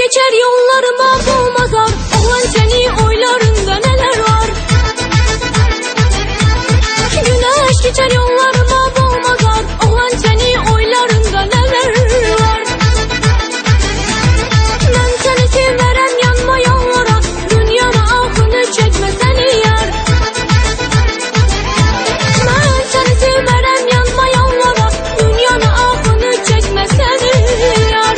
geçer yollarıma bulmazar. Olan seni oylarında neler var. Güneş geçer yollarıma bulmazar. Olan seni oylarında neler var. Ben seni severem yanma yollara. Dünyana ahını çekme seni yar. Ben seni severem yanma yollara. Dünyana ahını çekme seni yar.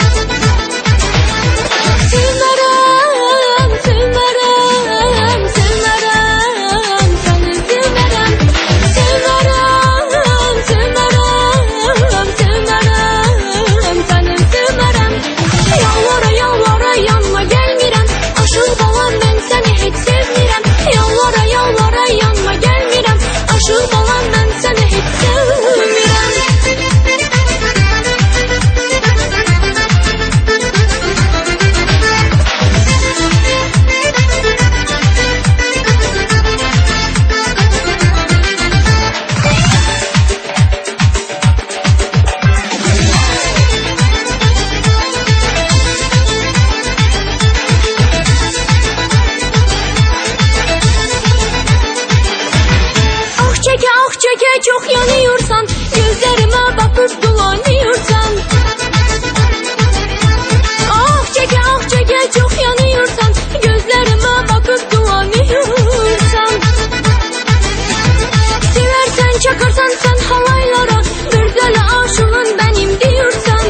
Sevmerem, sevmerem, sevmerem, seni sevmerem. Sevmerem, sevmerem, sevmerem, seni sevmerem. Yalvara yalvara yanma gelmirem. Aşıl balam ben seni hiç sevmirem. Yalvara yalvara yanma gelmirem. Aşıl balam ben seni hiç sevmirem. Ah çeke çok yanıyorsan, gözlerime bakıp dolanıyorsan. Ah çeke çok yanıyorsan, gözlerime bakıp dolanıyorsan. Seversen çakarsan sen halaylara, güzel aşığın benim diyorsan.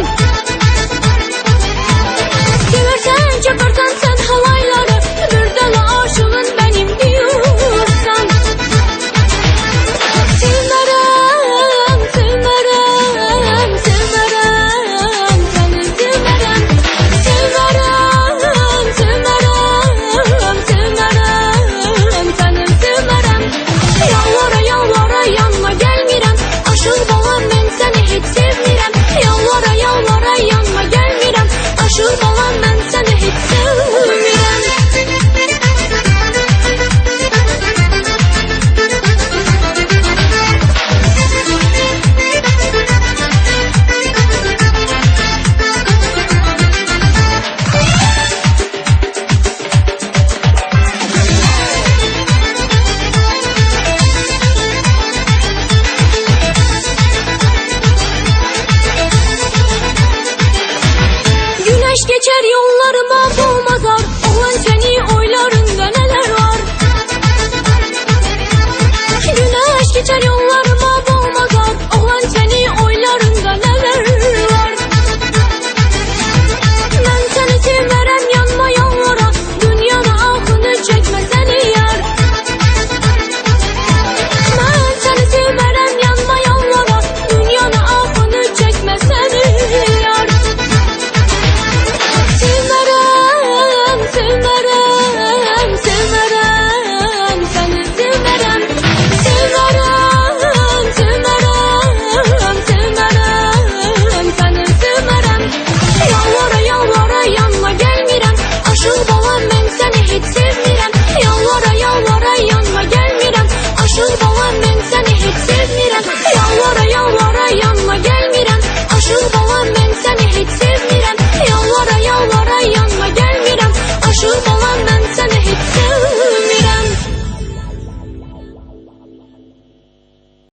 Seversen çakarsan sen halaylara, güzel aşığın benim diyorsan. Sevmerem, sevmerem, sevmerem, seni sevmerem. Sevmerem, sevmerem, sevmerem, seni sevmerem. Yalvara yalvara yanma gelmirem. Aşıl balam ben seni hiç sevmirem. Yalvara yalvara yanma gelmirem. Aşıl balam ben seni hiç sevmirem. Güneş geçer yollarıma